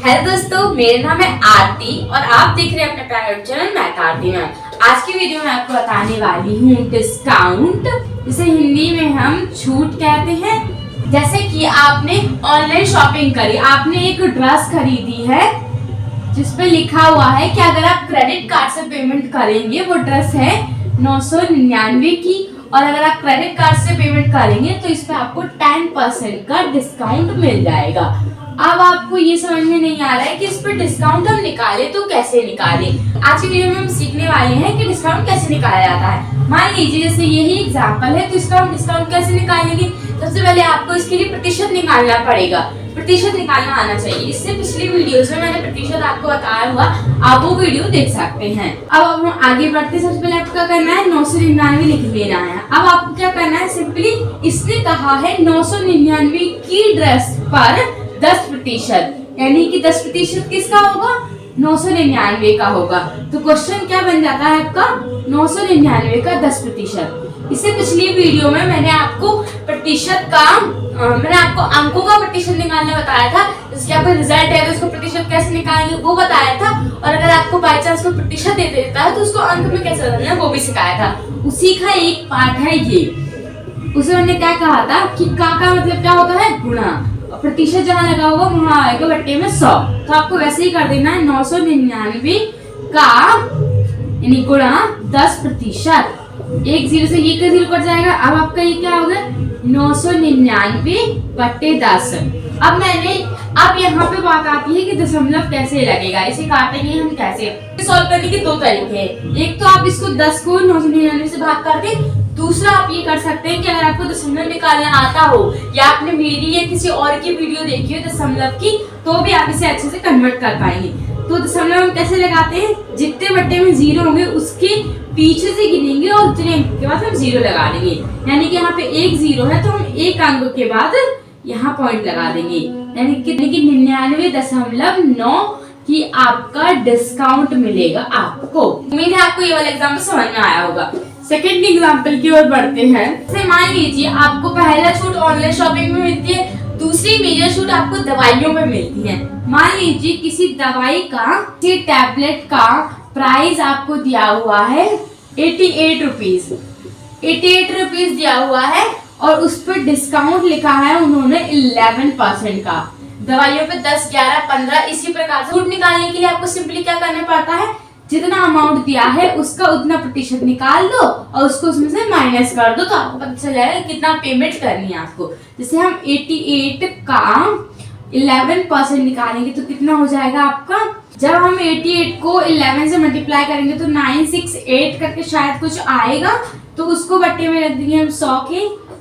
Hello दोस्तों, मेरा नाम है आरती और आप देख रहे हैं अपने प्यारे चैनल मैं आरती में। आज की वीडियो में आपको बताने वाली हूँ डिस्काउंट, जिसे हिंदी में हम छूट कहते हैं। जैसे कि आपने ऑनलाइन शॉपिंग करी, आपने एक ड्रेस खरीदी है जिसपे लिखा हुआ है कि अगर आप क्रेडिट कार्ड से पेमेंट करेंगे, वो ड्रेस है 999 की, और अगर आप क्रेडिट कार्ड से पेमेंट करेंगे तो इस पे आपको 10% का डिस्काउंट मिल जाएगा। अब आपको ये समझ में नहीं आ रहा है कि इस पर डिस्काउंट हम निकाले तो कैसे निकाले। आज की वीडियो में हम सीखने वाले हैं कि डिस्काउंट कैसे निकाला जाता है। मान लीजिए जैसे यही एग्जांपल है, तो इसका हम डिस्काउंट कैसे निकालेंगे। सबसे पहले आपको इसके लिए प्रतिशत निकालना पड़ेगा, प्रतिशत निकालना आना चाहिए। इससे पिछली वीडियोस में मैंने प्रतिशत आपको बताया हुआ, आप वो वीडियो देख सकते हैं। अब हम आगे बढ़ते, सबसे पहले आपको क्या करना है, 999 लिख लेना है। अब आपको क्या करना है, सिंपली इसने कहा है 999 की ड्रेस पर 10%, यानी कि 10% किसका होगा, 999 का होगा। तो क्वेश्चन क्या बन जाता है आपका, 999 का 10%। इससे पिछली वीडियो में मैंने आपको प्रतिशत का मैंने आपको अंकों का प्रतिशत निकालना बताया था। जैसे आपका रिजल्ट है तो उसको प्रतिशत कैसे निकालेंगे वो बताया था, और अगर आपको बाई चांस को प्रतिशत दे देता है तो उसको अंक में कैसे बदलना है वो भी सिखाया था। उसी का एक पार्ट है ये। उसे मैंने क्या कहा था कि का मतलब क्या होता है, गुणा, और प्रतिशत जहाँ लगा होगा वहां आएगा बट्टे में 100। तो आपको वैसे ही कर देना है 999 का यानी गुणा 10%। एक जीरो से ये का जीरो कट जाएगा। अब आपका ये क्या होगा, 999/10। अब यहाँ पे बात आती है कि दशमलव कैसे लगेगा, इसे काटेंगे हम कैसे। सॉल्व करने के दो तरीके हैं। एक तो आप इसको 10 को 999 से भाग कर दें, दूसरा आप ये कर सकते हैं कि अगर आपको दशमलव निकालना आता हो या आपने मेरी या किसी और की वीडियो देखी हो दशमलव की, तो भी आप इसे अच्छे से कन्वर्ट कर पाएंगे। तो दशमलव हम कैसे लगाते हैं, जितने बट्टे में जीरो होंगे उसके पीछे से गिनेंगे और उतने अंक के बाद हम जीरो लगा देंगे। यानी कि यहाँ पे एक जीरो है तो हम एक अंक के बाद यहाँ पॉइंट लगा देंगे, यानी कि 99.9 की आपका डिस्काउंट मिलेगा आपको। उम्मीद है आपको ये वाला एग्जाम्पल समझ में आया होगा। सेकेंड एग्जाम्पल की ओर बढ़ते हैं। जैसे मान लीजिए आपको पहला छूट ऑनलाइन शॉपिंग में मिलती है, दूसरी मेजर छूट आपको दवाइयों में मिलती है। मान लीजिए किसी दवाई का, किसी टैबलेट का प्राइस आपको दिया हुआ है 88 रुपीज, 88 रुपीज दिया हुआ है, और उस पर डिस्काउंट लिखा है उन्होंने 11% का। दवाइयों पे 10, 11, 15 इसी प्रकार से छूट निकालने के लिए आपको सिंपली क्या करना पड़ता है, जितना अमाउंट दिया है उसका उतना प्रतिशत निकाल दो और उसको उसमें से माइनस कर दो, तो आपको पता चल जाएगा कितना पेमेंट करनी है आपको। जैसे हम 88 का 11% निकालेंगे तो कितना हो जाएगा आपका, जब हम 88 को 11 से मल्टीप्लाई करेंगे तो 968 करके शायद कुछ आएगा, तो उसको बट्टे में रख देंगे हम 100 के।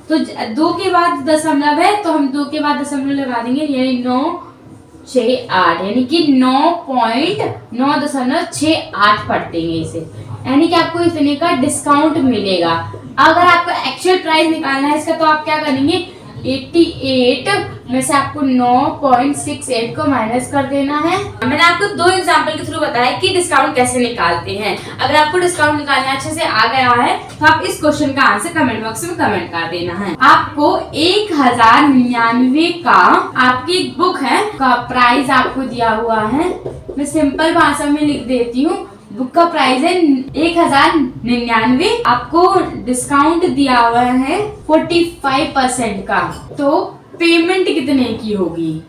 तो 2 के बाद दशमलव है तो हम 2 के बाद दशमलव लगा देंगे, यानी 968, यानी कि 9.968 पढ़ देंगे इसे, यानी कि आपको इतने का डिस्काउंट मिलेगा। अगर आपको एक्चुअल प्राइस निकालना है इसका, तो आप क्या करेंगे, 88 में से आपको 9.68 को माइनस कर देना है। मैंने आपको 2 एग्जांपल के थ्रू बताया कि डिस्काउंट कैसे निकालते हैं। अगर आपको डिस्काउंट निकालना अच्छे से आ गया है तो आप इस क्वेश्चन का आंसर कमेंट बॉक्स में कमेंट कर देना है। आपको 1099 का आपकी एक बुक है का प्राइस आपको दिया हुआ है। मैं सिंपल भाषा में लिख देती हूँ, बुक का प्राइस है 1099, आपको डिस्काउंट दिया हुआ है 45% का। तो पेमेंट कितने की होगी,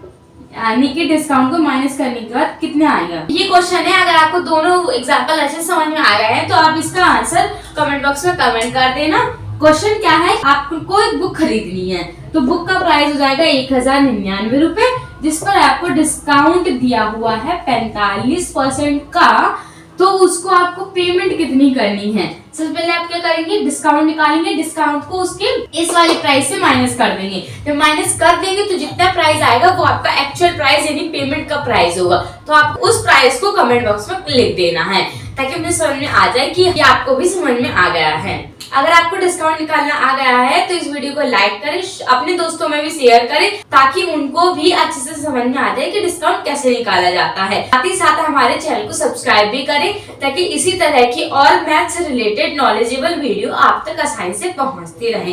यानी कि डिस्काउंट को माइनस करने के बाद कितने आएगा, ये क्वेश्चन है। अगर आपको दोनों एग्जांपल अच्छे समझ में आ गए हैं तो आप इसका आंसर कमेंट बॉक्स में कमेंट कर देना। क्वेश्चन क्या है, आपको एक बुक खरीदनी है तो बुक का प्राइस हो जाएगा 1099 रुपए, जिस पर आपको डिस्काउंट दिया हुआ है 45% का। तो उसको आपको पेमेंट कितनी करनी है, सबसे पहले आप क्या करेंगे, डिस्काउंट निकालेंगे, डिस्काउंट को उसके इस वाले प्राइस से माइनस कर देंगे। जब माइनस कर देंगे तो जितना प्राइस आएगा वो आपका एक्चुअल प्राइस यानी पेमेंट का प्राइस होगा। तो आप उस प्राइस को कमेंट बॉक्स में लिख देना है, ताकि मुझे समझ में आ जाए कि आपको भी समझ में आ गया है। अगर आपको डिस्काउंट निकालना आ गया है तो इस वीडियो को लाइक करें, अपने दोस्तों में भी शेयर करें, ताकि उनको भी अच्छे से समझ में आ जाए कि डिस्काउंट कैसे निकाला जाता है। साथ ही साथ हमारे चैनल को सब्सक्राइब भी करें, ताकि इसी तरह की और मैथ से रिलेटेड नॉलेजेबल वीडियो आप तक आसानी से पहुंचती रहे।